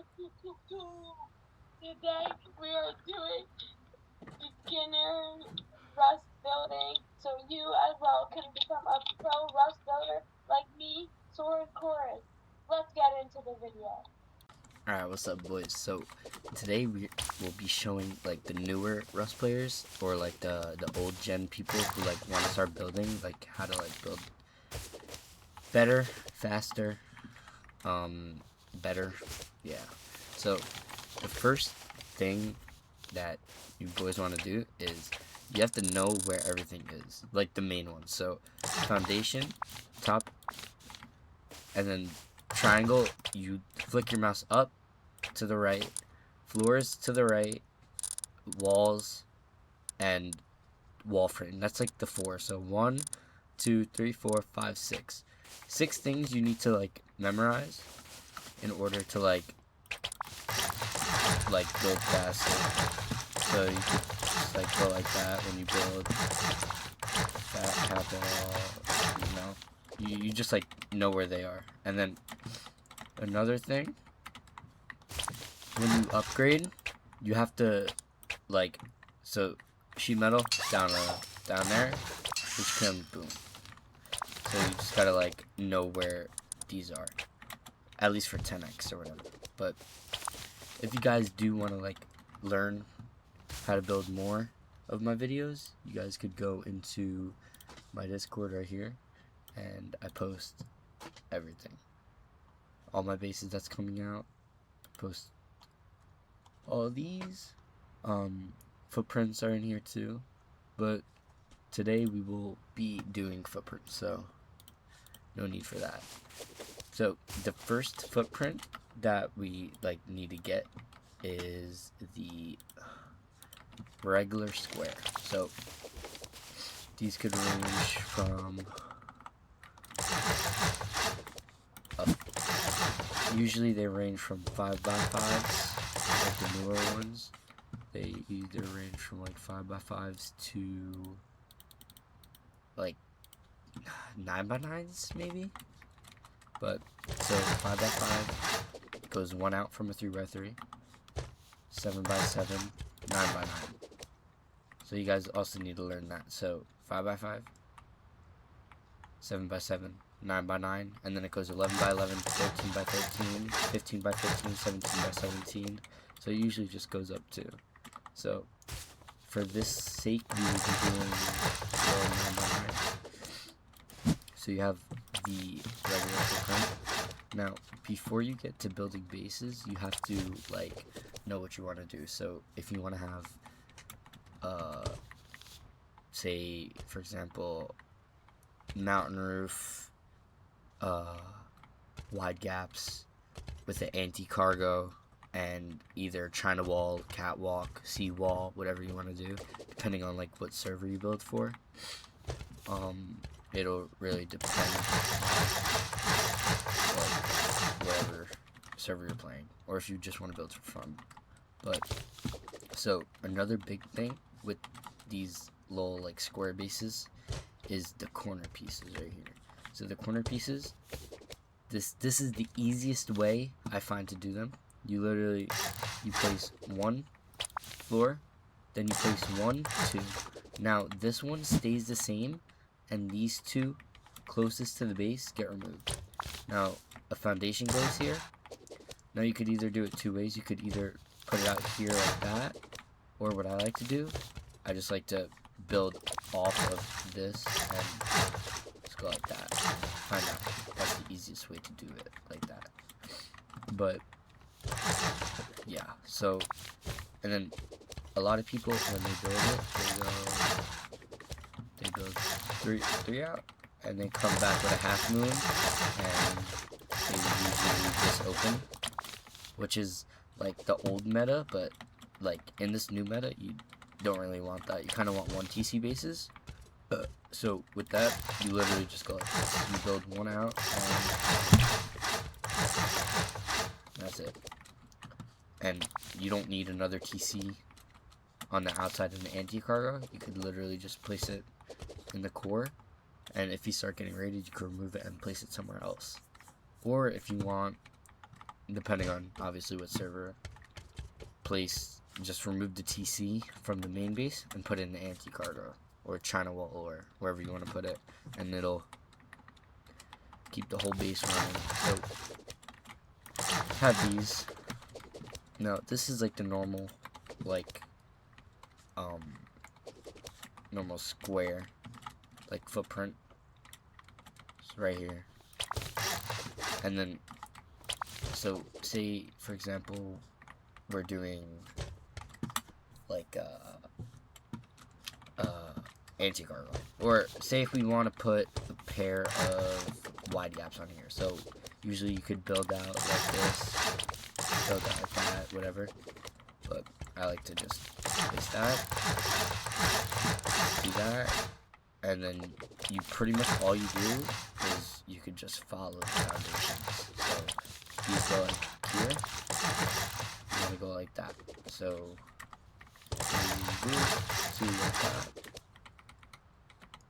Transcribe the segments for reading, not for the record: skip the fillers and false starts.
Today we are doing beginner Rust building, so you as well can become a pro Rust builder like me, Sword Chorus. Let's get into the video. Alright, what's up, boys? So today we will be showing like the newer Rust players, or like the old gen people who like want to start building, like how to like build better, faster, better, yeah. So the first thing that you boys want to do is you have to know where everything is, like the main ones. So foundation, top, and then triangle. You flick your mouse up to the right, floors to the right, walls, and wall frame. That's like the four. So 1, 2, 3, 4, 5, 6. 6 things you need to like memorize in order to like build faster. So you could just like go like that when you build that capital, you know. You just like know where they are. And then another thing, when you upgrade, you have to like, so sheet metal down there, which can boom. So you just gotta like know where these are, at least for 10x or whatever. But if you guys do want to like learn how to build more of my videos, you guys could go into my Discord right here, and I post everything, all my bases that's coming out. Post all of these. Footprints are in here too, but today we will be doing footprints, so no need for that. So the first footprint that we like need to get is the regular square. So these could range from usually they range from 5x5s, like the newer ones. They either range from like 5x5s to like 9x9s maybe. But so 5x5 goes one out from a 3x3, 7x7, 9x9. So you guys also need to learn that. So 5x5, 7x7, 9x9, and then it goes 11x11, 13x13, 15x15, 17x17. So it usually just goes up too. So for this sake, we will be doing 9x9. So you have the regular footprint. Now, before you get to building bases, you have to like know what you want to do. So if you want to have say for example, mountain roof, wide gaps with an anti-cargo, and either China wall, catwalk, sea wall, whatever you want to do, depending on like what server you build for. It'll really depend like whatever server you're playing, or if you just want to build for fun. But so another big thing with these little like square bases is the corner pieces right here. So the corner pieces, this is the easiest way I find to do them. You literally, you place one floor, then you place 1, 2. Now this one stays the same, and these two closest to the base get removed. Now a foundation goes here. Now you could either do it 2 ways. You could either put it out here like that, or what I like to do, I just like to build off of this and just go like that. Find out, that's the easiest way to do it, like that. But yeah, so, and then a lot of people when they build it, they build three out, and they come back with a half moon, and they usually leave this open, which is like the old meta. But like in this new meta, you don't really want that. You kind of want 1 TC bases. So with that, you literally just go like this. You build one out, and that's it. And you don't need another TC on the outside of an anti-cargo. You could literally just place it in the core, and if you start getting raided, you can remove it and place it somewhere else. Or if you want depending on obviously what server, just remove the TC from the main base and put it in the anti-cargo or China wall or wherever you want to put it, and it'll keep the whole base running. So have these. Now this is like the normal, like normal square, like footprint. It's right here. And then, so say for example, we're doing like anti-cargo, or say if we want to put a pair of wide gaps on here. So usually you could build out like this, build out like that, whatever. But I like to just place that, do that, and then you pretty much all you do is you could just follow the foundations. So these go like here, you want to go like that. So two like that,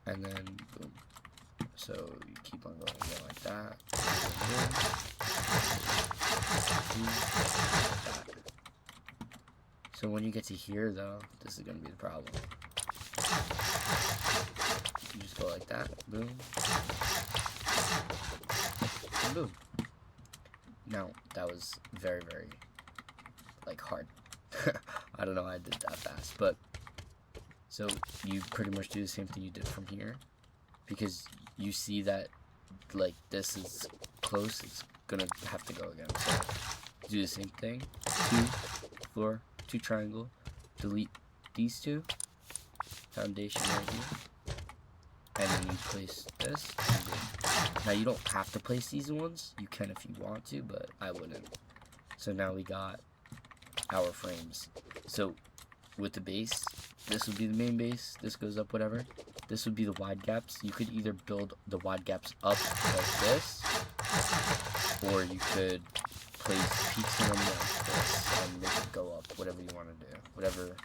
and then boom. So you keep on going again like that, boom, like that. So when you get to here though, this is gonna be the problem. You just go like that, boom, and boom. Now that was very, very like hard. I don't know why I did that fast, but so you pretty much do the same thing you did from here, because you see that like this is close, it's gonna have to go again. So do the same thing, 2 floor, 2 triangle, delete these 2, foundation right here, and then you place this, and boom. Now you don't have to place these ones, you can if you want to, but I wouldn't. So now we got our frames. So with the base, this would be the main base, this goes up, whatever. This would be the wide gaps. You could either build the wide gaps up like this, or you could place peaks in them like this and make it go up, whatever you want to do, whatever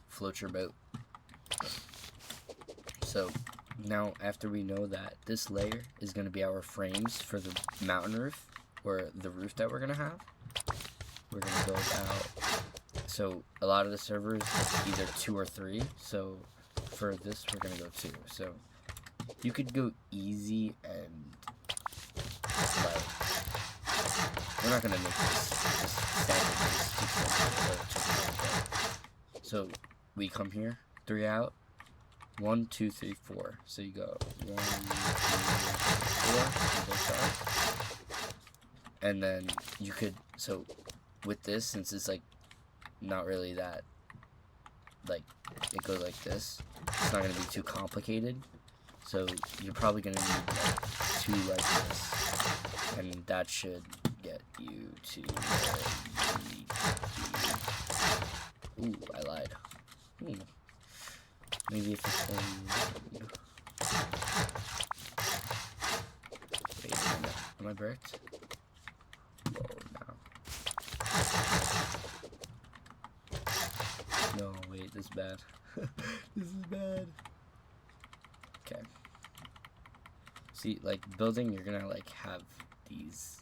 floats your boat. So now after we know that this layer is going to be our frames for the mountain roof, or the roof that we're going to have, we're going to build out. So a lot of the servers either 2 or 3. So for this we're going to go 2. So you could go easy and like, we're not going to make this standard base. So we come here, 3 out, 1, 2, 3, 4. So you go 1, 2, 4 on both sides. And then you could, so with this, since it's like not really that, like it goes like this, it's not going to be too complicated. So you're probably going to need like 2 like this, and that should get you to where you need to be. Ooh, I lied. Maybe if it's only... Wait a minute, am I bricked? Whoa, no. No, wait, this is bad. This is bad. Okay. See, like, building, you're gonna, like, have these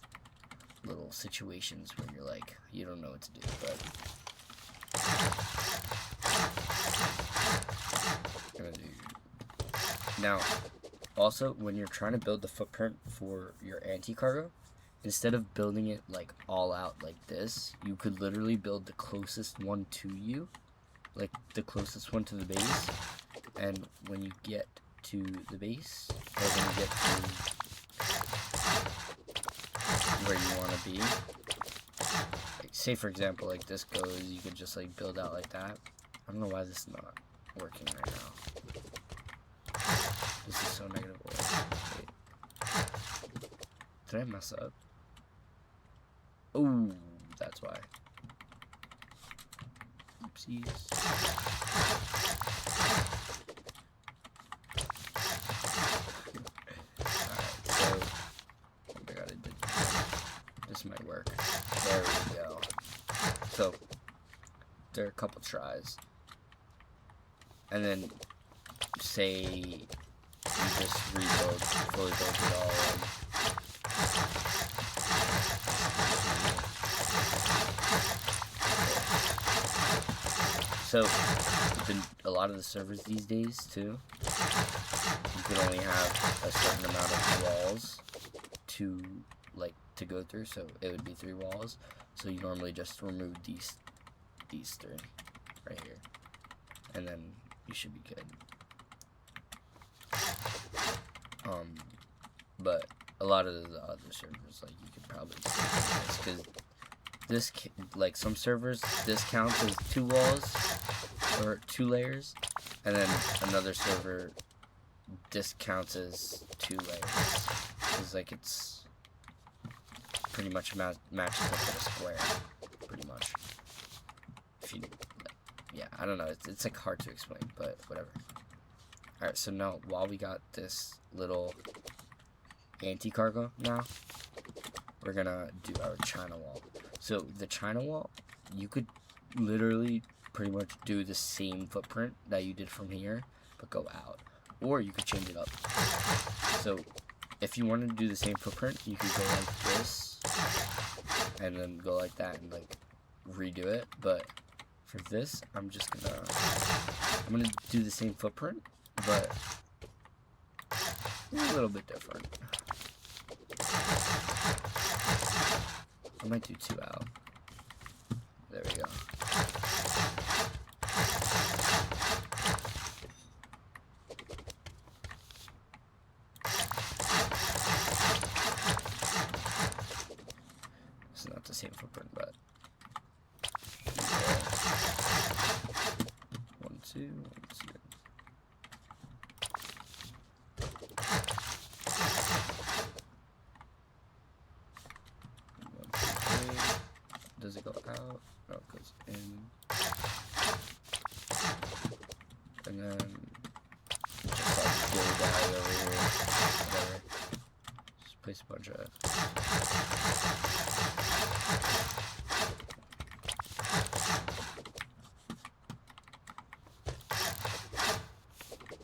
little situations where you're, like, you don't know what to do, but... Gonna do... Now, also, when you're trying to build the footprint for your anti-cargo, instead of building it, like, all out like this, you could literally build the closest one to you, like, the closest one to the base, and when you get to the base, or when you get to where you want to be, like, say for example, like this goes, you could just like build out like that. I don't know why this is not working right now. This is so negative. Wait. Did I mess up? Oh, that's why. Oopsies. This might work. There we go. So, there are a couple tries. And then, say, you just rebuild, fully build it all in. So a lot of the servers these days too, you could only have a certain amount of walls to go through. So it would be 3 walls. So you normally just remove these 3 right here, and then you should be good. But a lot of the other servers, like, you could probably because this, like, some servers, this counts as 2 walls or 2 layers, and then another server, this counts as 2 layers. Because, like, it's pretty much matches up with a square, pretty much. If you, yeah, I don't know, it's like hard to explain, but whatever. Alright, so now, while we got this little anti-cargo now, we're gonna do our China wall. So the China wall, you could literally pretty much do the same footprint that you did from here, but go out. Or you could change it up. So if you wanted to do the same footprint, you could go like this, and then go like that and like redo it. But for this, I'm gonna do the same footprint, but a little bit different. I might do 2 out. There we go. It's not the same footprint, but 1, 2, 1, 2. Does it go out? No, it goes in. And then just like dilly-dally over here. Whatever. Just place a bunch of.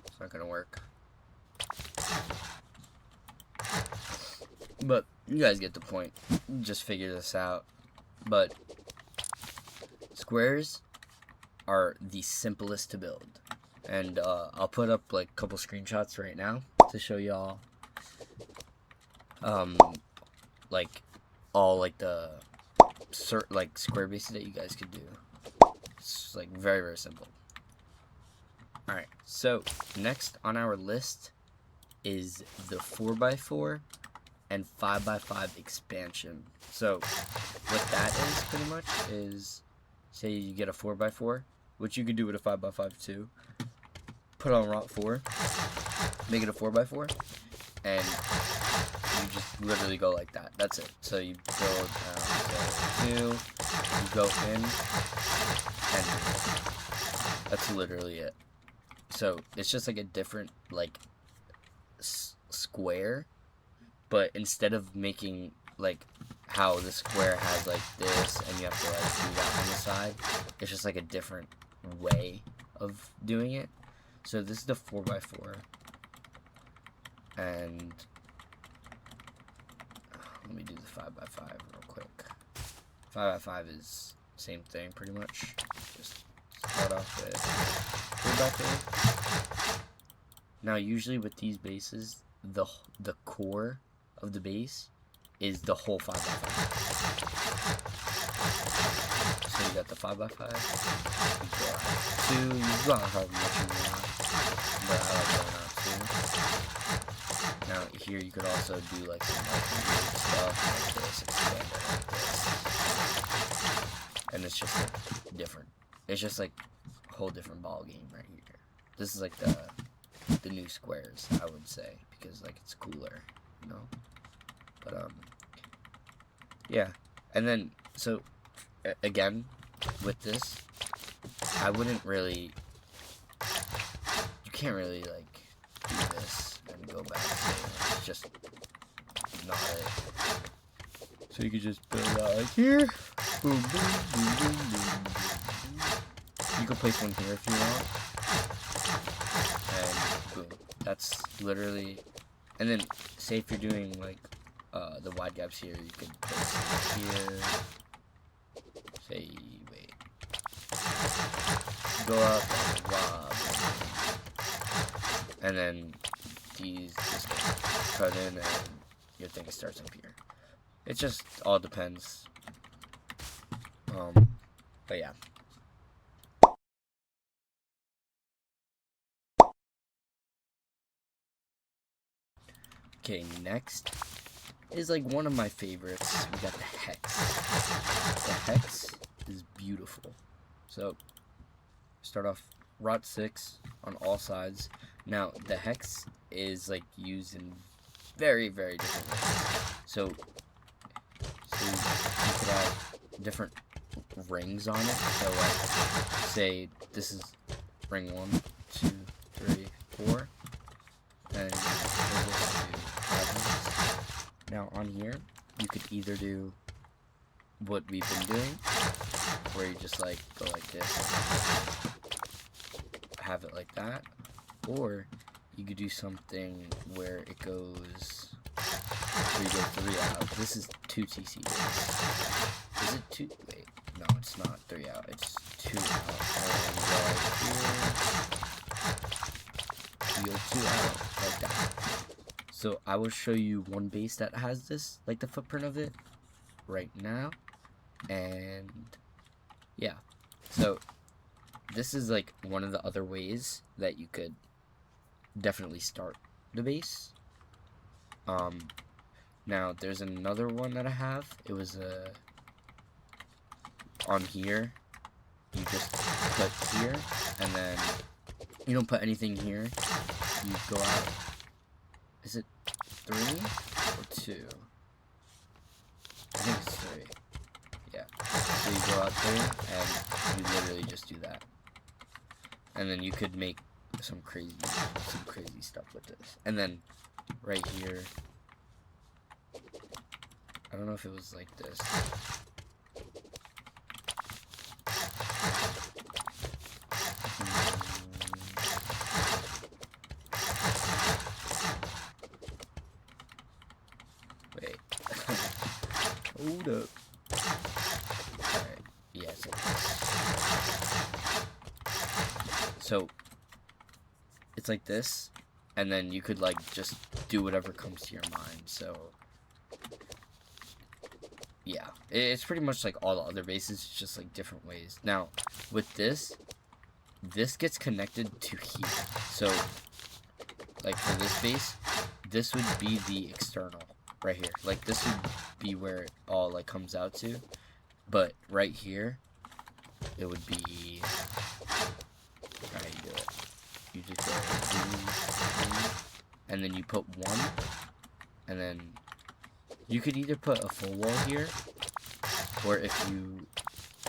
It's not gonna work. But you guys get the point. Just figure this out. But squares are the simplest to build, and I'll put up like a couple screenshots right now to show y'all like all like the square bases that you guys could do. It's like very, very simple. Alright, so next on our list is the 4x4 and 5x5 expansion. So what that is pretty much is, say you get a 4x4, which you could do with a 5x5 too. Put on rock 4, make it a 4x4, and you just literally go like that. That's it. So you build 2, you go in, and that's literally it. So it's just like a different like square, but instead of making like how the square has like this and you have to like do that on the side, it's just like a different way of doing it. So this is the 4x4, and let me do the 5x5 real quick. 5x5 is same thing pretty much. Just start off with 3x3. Now usually with these bases, the core of the base is the whole 5x5. So you got the 5x5, you go out 2, you go out however much you want, but I like going out 2. Now here you could also do like some like stuff like this, expand it like this, and it's just like different. It's just like a whole different ball game right here. This is like the new squares, I would say, because like it's cooler, you know. But yeah, and then so again with this, I wouldn't really, you can't really like do this and go back. So it's just not it. So you could just build out like here. Boom, boom, boom, boom, boom, boom. You can place one here if you want, and boom. That's literally, and then say if you're doing like the wide gaps here, you could place it here. Say, wait. go up, blah, blah, and then these just cut in and your thing starts up here. It just all depends. But yeah. Okay, next is like one of my favorites. We got the hex. The hex is beautiful. So start off rot 6 on all sides. Now the hex is like used in very, very different ways. So you could have different rings on it. So like say this is ring 1, 2, 3, 4. And now on here, you could either do what we've been doing, where you just like go like this, have it like that, or you could do something where it goes, where you go 3 out. This is 2 TC days. Is it 2? Wait, no, it's not 3 out. It's 2 out. And right here, you go 2 out like that. So I will show you one base that has this, like the footprint of it, right now. And yeah, so this is like one of the other ways that you could definitely start the base. Now there's another one that I have. It was on here. You just put here, and then you don't put anything here. You go out. Is it 3 or 2? I think it's 3. Yeah. So you go out there and you literally just do that. And then you could make some crazy stuff with this. And then right here, I don't know if it was like this. Wait. Hold up. Alright. Yeah, so it's like this, and then you could like just do whatever comes to your mind. So yeah, it's pretty much like all the other bases, it's just like different ways. Now with this gets connected to here. So like for this base, this would be the external right here. Like this would be where it all like comes out to, but right here it would be, how do you do it? You just go and then you put 1, and then you could either put a full wall here, or if you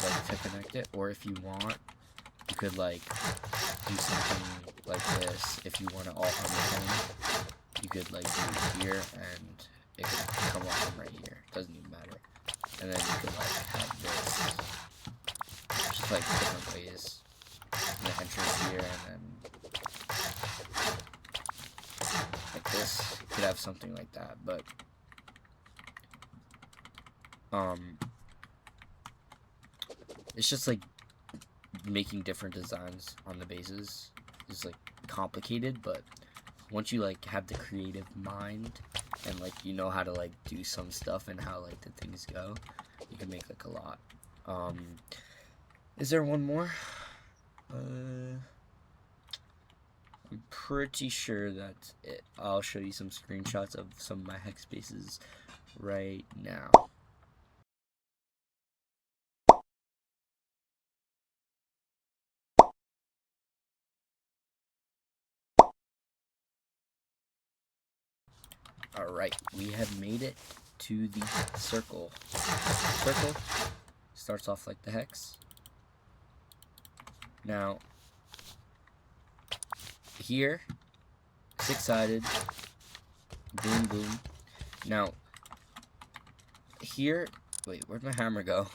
like to connect it, or if you want, you could like do something like this. If you want it all on its own, you could like do it here, and it could come off from right here. Doesn't even matter. And then you could like have this, just like different ways. The entrance here, and then like this. You could have something like that, but it's just like making different designs on the bases is like complicated, but once you like have the creative mind and like you know how to like do some stuff and how like the things go, you can make like a lot. Is there one more? I'm pretty sure that's it. I'll show you some screenshots of some of my hex bases right now. Alright, we have made it to the circle. Circle starts off like the hex. Now, here, 6-sided, boom, boom. Now, here, wait, where'd my hammer go?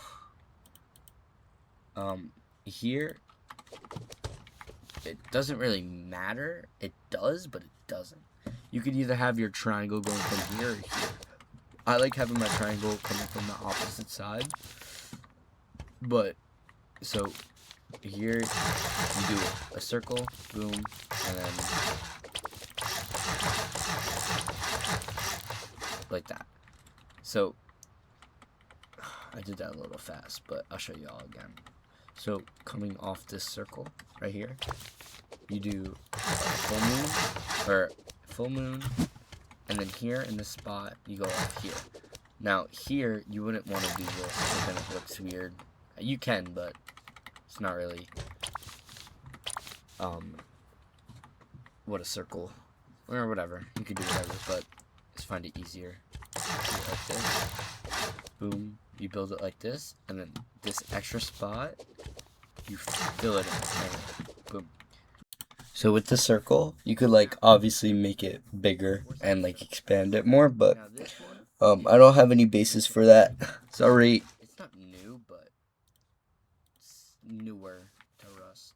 Here, it doesn't really matter. It does, but it doesn't. You could either have your triangle going from here or here. I like having my triangle coming from the opposite side. But, so, here you do a circle, boom, and then like that. So I did that a little fast, but I'll show you all again. So coming off this circle right here, you do a full moon, and then here in this spot you go off here. Now here you wouldn't want to do this because then it looks weird. You can, but it's not really what a circle or whatever. You could do whatever, but just find it easier. Like this. Boom. You build it like this, and then this extra spot you fill it in. Boom. So with the circle, you could like obviously make it bigger and like expand it more, but I don't have any basis for that. Sorry. It's not new, but it's newer to Rust.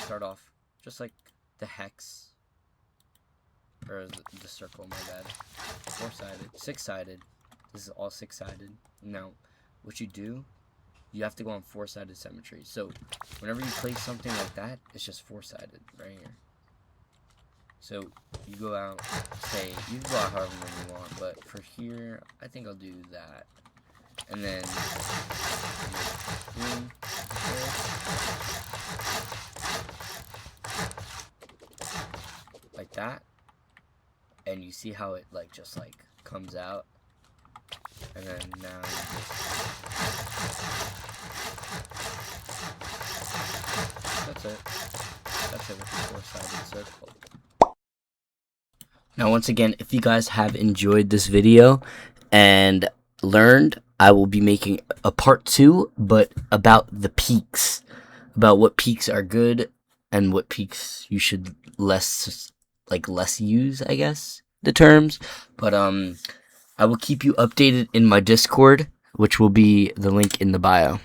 Start off just like the hex, or the circle, my bad. 4-sided, 6-sided. This is all 6-sided. Now, what you do, you have to go on 4-sided symmetry. So, whenever you place something like that, it's just 4-sided right here. So, you go out, say, you can go out however many you want, but for here, I think I'll do that. And then, boom, like that. And you see how it like just like comes out. And then now you that's it. That's it with the 4-sided circle. Now once again, if you guys have enjoyed this video and learned, I will be making a part 2, but about the peaks. About what peaks are good and what peaks you should less use, I guess, the terms. But I will keep you updated in my Discord, which will be the link in the bio.